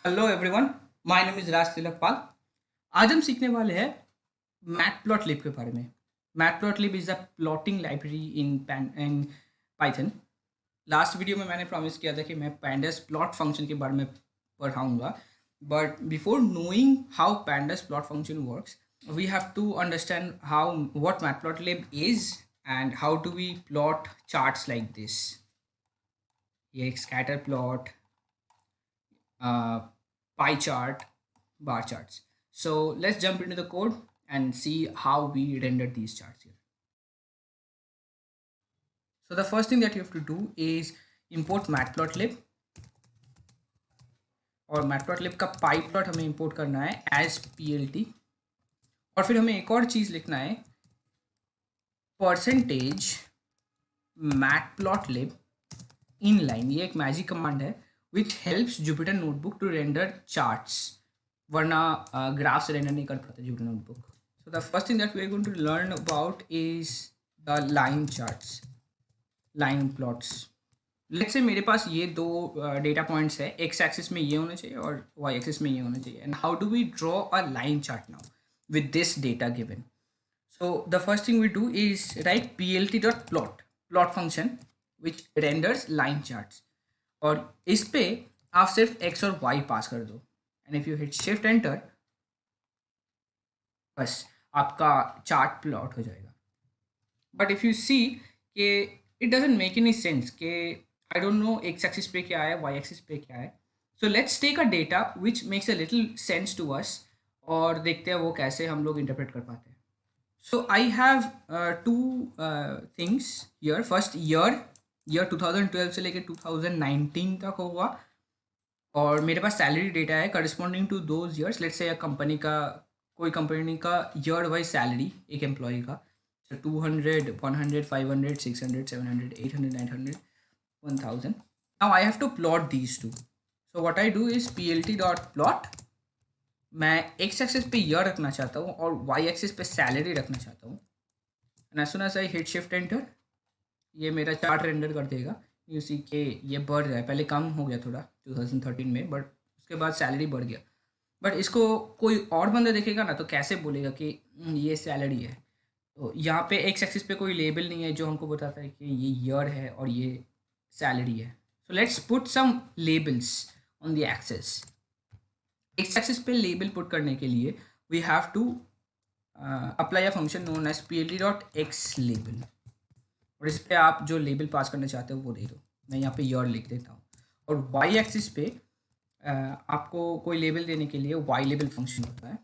Hello everyone, my name is Raj Tilakpal. आज हम सीखने वाले हैं मैटप्लॉटलिब के बारे में। Matplotlib is a plotting library in Python. Last video में मैंने प्रॉमिस किया था कि मैं पैंडास प्लॉट फंक्शन के बारे में पढ़ाऊंगा, but before knowing how pandas plot function works, we have to understand how what matplotlib is and how do we plot charts like this. ये एक scatter plot, pie chart, bar charts. So let's jump into the code and see how we render these charts here. So the first thing that you have to do is import matplotlib, और matplotlib का pie plot हमें import करना है as plt, और फिर हमें एक और चीज़ लिखना है परसेंटेज matplotlib inline। ये एक मैजिक कमांड है which helps Jupyter Notebook to render charts, वरना ग्राफ से रेंडर नहीं कर पाता Jupyter Notebook. So the first thing that we are going to learn about is the line charts, line plots. Let's say मेरे पास ये दो data points है, x axis में ये होना चाहिए और वाई एक्सिस में ये होना चाहिए, and how do we draw a line chart now with this data given. So the first thing we do is write plt.plot, plot function which renders line charts, और इस पे आप सिर्फ x और y पास कर दो, and if you hit shift enter, बस आपका चार्ट प्लॉट हो जाएगा. बट इफ़ यू सी कि it doesn't make any sense कि I don't know X axis पे क्या है, वाई एक्सिस पे क्या है. So let's take a data which makes a little sense to us, और देखते हैं वो कैसे हम लोग इंटरप्रेट कर पाते हैं. So I have two things here. First year 2012 से लेकर 2019 तक होगा, और मेरे पास सैलरी डेटा है corresponding to those years. Let's say company का, कोई कंपनी का ईयर वाइज सैलरी एक एम्प्लॉय का 200, 100, 500, 600, 700, 800, 900, 1000. Now I have to plot these two. So what I do is plt.plot. मैं एक्स एक्सिस पे ईयर रखना चाहता हूँ और वाई एक्सिस पे सैलरी रखना चाहता हूँ, and as soon as I hit shift enter, ये मेरा चार्ट रेंडर कर देगा. यू सी के ये बढ़ रहा है, पहले कम हो गया थोड़ा 2013 में, बट उसके बाद सैलरी बढ़ गया. बट इसको कोई और बंदा देखेगा ना तो कैसे बोलेगा कि ये सैलरी है. तो यहाँ पे एक्स एक्सिस पे कोई लेबल नहीं है जो हमको बताता है कि ये ईयर है और ये सैलरी है. So let's put some labels on the axes. X axis पे लेबल पुट करने के लिए we have to apply a function known as plt.xLabel, और इस पर आप जो लेबल पास करना चाहते हो वो दे दो. मैं यहाँ पे ईयर लिख देता हूँ. और वाई एक्सिस पे आपको कोई लेबल देने के लिए वाई लेबल फंक्शन होता है.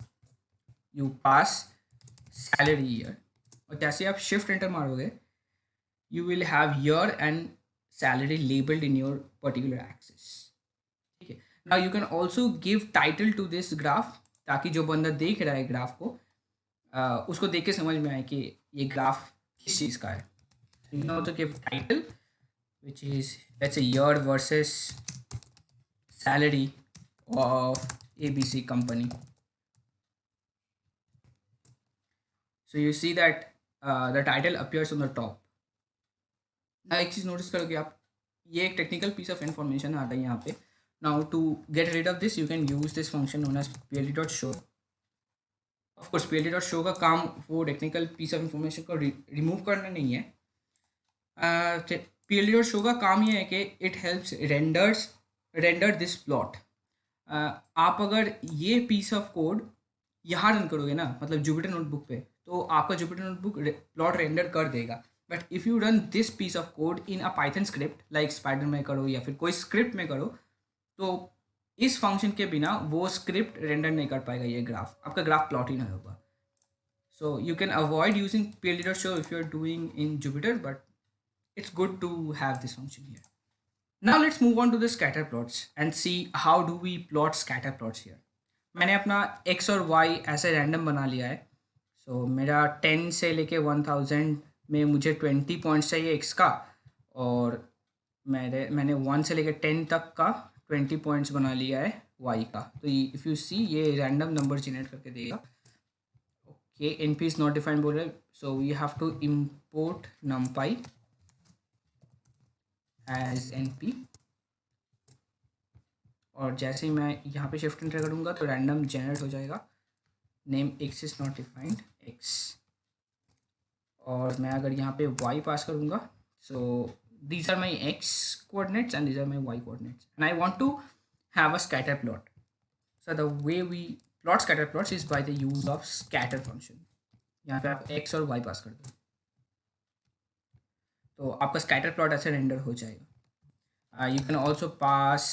यू पास सैलरी ईयर, और जैसे आप शिफ्ट एंटर मारोगे you will have year and salary labelled in your particular axis. ठीक है. Now you can also give title to this graph, ताकि जो बंदा देख रहा है ग्राफ को उसको देख के समझ में आए कि ये ग्राफ किस चीज़ का है. You can also give title, which is, let's say, year versus salary of ABC company. So you see that the title appears on the top. Now एक चीज़ नोटिस करोगे आप, ये एक टेक्निकल पीस ऑफ इंफॉर्मेशन आता है यहाँ पे. Now to get rid of this you can use this function known as plt.show. Of course plt.show का काम वो टेक्निकल पीस ऑफ इंफॉर्मेशन को रिमूव करना नहीं है. plt.show का काम ये है कि it helps render this plot. आप अगर ये पीस ऑफ कोड यहाँ रन करोगे ना, मतलब जुपिटर नोटबुक पे, तो आपका जुपिटर नोटबुक प्लॉट रेंडर कर देगा. But if you run this piece of code in a Python script like Spyder में करो या फिर कोई स्क्रिप्ट में करो, तो इस फंक्शन के बिना वो स्क्रिप्ट रेंडर नहीं कर पाएगा ये ग्राफ, आपका ग्राफ प्लॉट ही नहीं होगा. सो you can avoid using plt.show if you are doing in Jupyter, but it's good to have this function here. Now let's move on to the scatter plots and see how do we plot scatter plots here. मैंने अपना x और y ऐसे random बना लिया है. सो मेरा 10 से लेके 1000 में मुझे 20 पॉइंट्स चाहिए x का, और मैंने 1 से लेके 10 तक का 20 पॉइंट्स बना लिया है y का. तो इफ़ यू सी ये रैंडम नंबर जनरेट करके देगा. Okay, np is not defined बोल रहा है, so we have to import numpy as np. और जैसे ही मैं यहाँ पे शिफ्ट एंटर करूँगा तो रैंडम जनरेट हो जाएगा, name x is not defined x। और मैं अगर यहाँ पे y पास करूँगा, सो these are my x coordinates and these are my y coordinates and I want to have a scatter plot. So the way we plot scatter plots is by the use of scatter function. यहाँ पे आप x और y पास कर दो तो आपका scatter plot ऐसे render हो जाएगा। You can also pass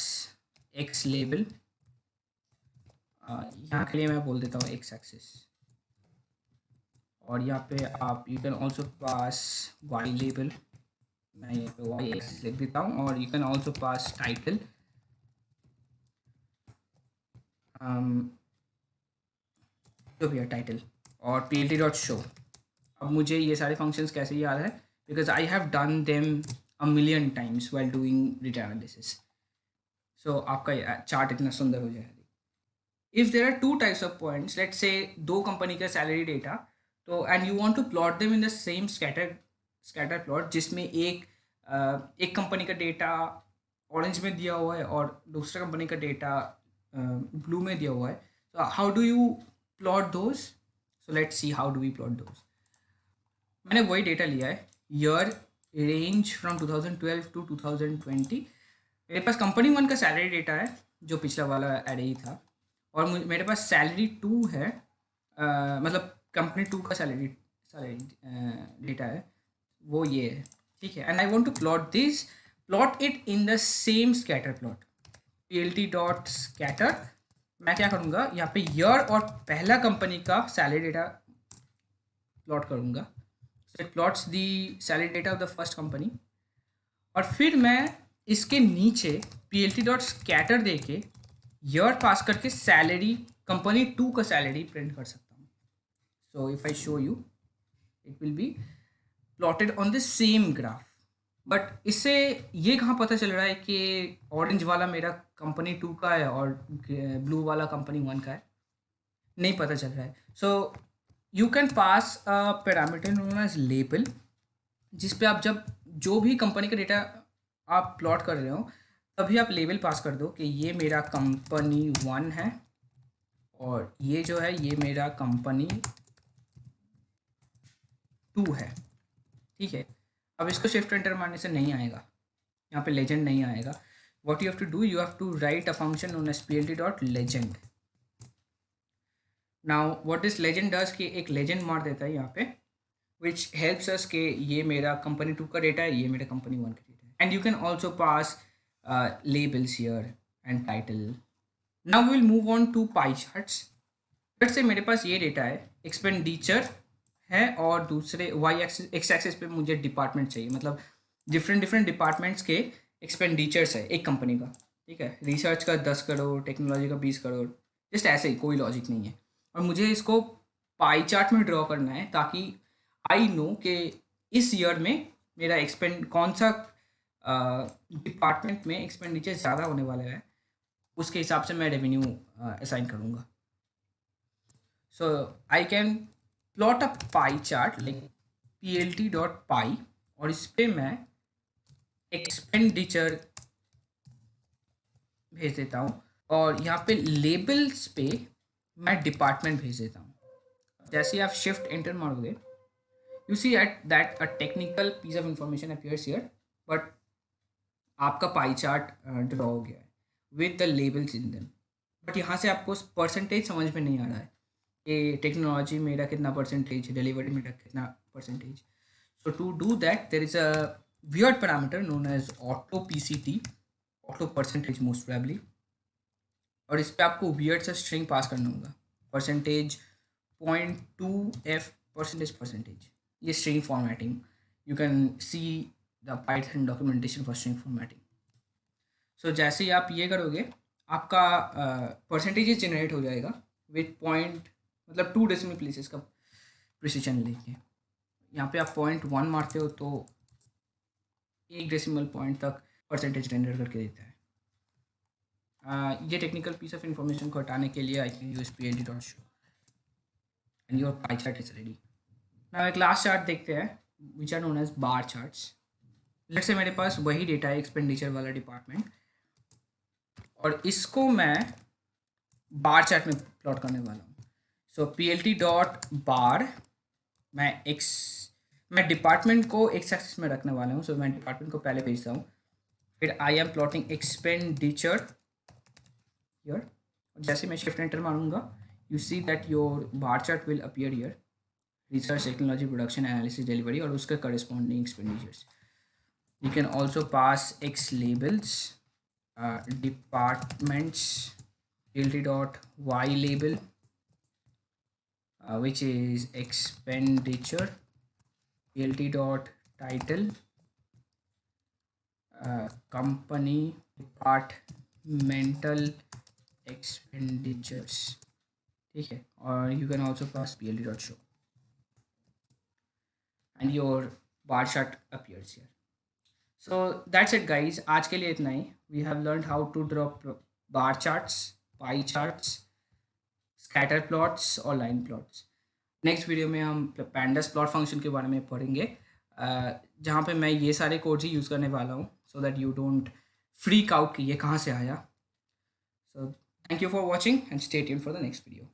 x label, यहाँ के लिए मैं बोल देता हूँ x एक्सिस, और यहाँ पे आप you can also pass y label, मैं यहाँ पे y एक्सिस लिख देता हूँ, और you can also pass title, जो भी है टाइटल, और plt.show। अब मुझे ये सारे फंक्शंस कैसे याद है, because I have done them a million times while doing data analysis. So आपका चार्ट इतना सुंदर हो जाएगा। If there are two types of points, let's say दो कंपनी का सैलरी डेटा, तो and you want to plot them in the same scatter plot, जिसमें एक कंपनी का डेटा ऑरेंज में दिया हुआ है और दूसरा कंपनी का डेटा ब्लू में दिया हुआ है, so how do you plot those? So let's see how do we plot those. मैंने वही डेटा लिया है, ईयर रेंज फ्रॉम 2012 टू 2020। मेरे पास कंपनी वन का सैलरी डेटा है जो पिछला वाला एरे ही था, और मेरे पास सैलरी टू है, मतलब कंपनी टू का सैलरी डेटा है, वो ये है, ठीक है। And I want to plot it in the same scatter plot, plt.scatter। मैं क्या करूँगा, यहाँ पे ईयर और पहला कंपनी का सैलरी डेटा प्लॉट करूँगा, so it plots the salary data of the first company, और फिर मैं इसके नीचे plt.scatter दे के ईयर पास करके सैलरी कंपनी टू का सैलरी प्रिंट कर सकता हूँ। So if I show you, it will be plotted on the same graph. But इससे ये कहाँ पता चल रहा है कि ऑरेंज वाला मेरा कंपनी टू का है और ब्लू वाला कंपनी वन का है? नहीं पता चल रहा है। So you can pass a parameter known as label, जिस पे आप जब जो भी कंपनी का डेटा आप प्लॉट कर रहे हो तभी आप लेबल पास कर दो कि ये मेरा कंपनी वन है और ये जो है ये मेरा कंपनी टू है, ठीक है। अब इसको शिफ्ट एंटर मारने से नहीं आएगा, यहाँ पे लेजेंड नहीं आएगा। What you have to do, you have to write a function known as plt.legend। Now what this legend does कि एक लेजेंड मार देता है यहाँ पे, विच हेल्प्स अस कि ये मेरा कंपनी टू का डेटा है, ये मेरा कंपनी वन का डेटा है। And you can also pass labels here and title. Now we will move on to pie charts. Let's say मेरे पास ये डेटा है, एक्सपेंडिचर है, और दूसरे वाई एक्स एक्सिस पे मुझे डिपार्टमेंट चाहिए, मतलब डिफरेंट डिपार्टमेंट्स के एक्सपेंडिचर्स है एक कंपनी का, ठीक है। रिसर्च का 10 करोड़, टेक्नोलॉजी का 20 करोड़, जस्ट ऐसे ही, कोई लॉजिक नहीं है। और मुझे इसको पाई चार्ट में ड्रॉ करना है ताकि आई नो कि इस ईयर में मेरा कौन सा डिपार्टमेंट में एक्सपेंडिचर ज़्यादा होने वाला है, उसके हिसाब से मैं रेवेन्यू असाइन करूँगा। So I can plot a pie chart like plt.py, और इस पे मैं एक्सपेंडिचर भेज देता हूँ, और यहाँ पे लेबल्स पे मैं डिपार्टमेंट भेज देता हूँ। जैसे आप शिफ्ट एंटर मारोगे, you see at that a technical piece of information appears here, but आपका पाई चार्ट ड्रॉ हो गया है with the labels in them. But यहाँ से आपको परसेंटेज समझ में नहीं आ रहा है कि टेक्नोलॉजी मेरा कितना परसेंटेज, डिलीवरी मेरा कितना percentage. So to do that there is a weird parameter known as auto PCT, auto percentage most probably, और इस पे आपको weird सा string पास करना होगा, परसेंटेज 0.2f परसेंटेज। ये string formatting, you can see the Python documentation for string formatting। so जैसे ही आप ये करोगे आपका परसेंटेज जनरेट हो जाएगा विथ पॉइंट, मतलब 2 डेसिमल प्लेसेस का प्रिसीजन लेके। यहाँ पे आप 0.1 मारते हो तो 1 डेसिमल पॉइंट तक परसेंटेज रेंडर करके देता है। ये टेक्निकल पीस ऑफ इंफॉर्मेशन को हटाने के लिए I can use plt.show and your pie chart is ready. Now एक लास्ट चार्ट देखते हैं which are known as bar charts. Let's say मेरे पास वही डेटा है, एक्सपेंडिचर वाला डिपार्टमेंट, और इसको मैं बार चार्ट में प्लॉट करने वाला हूँ। सो PLT डॉट बार, मैं डिपार्टमेंट को एक्स एक्सिस में रखने वाला हूँ। सो मैं डिपार्टमेंट को पहले भेजता हूँ, फिर I am plotting expenditure here. जैसे मैं शिफ्ट एंटर मारूंगा, you see that your bar chart will appear here, research, technology, production, analysis, delivery, और उसके corresponding expenditures. You can also pass X labels, departments, PLT dot Y label, which is expenditure, PLT dot title, company departmental expenditures, ठीक है। और you can also pass PLT dot show, and your bar chart appears here. So that's it guys, आज के लिए इतना ही। We have learned how to draw bar charts, pie charts, scatter plots और line plots. Next video में हम पैंडस plot function के बारे में पढ़ेंगे, जहाँ पे मैं ये सारे कोड्स ही यूज़ करने वाला हूँ, so that you don't freak out कि ये कहाँ से आया। So thank you for watching and stay tuned for the next video.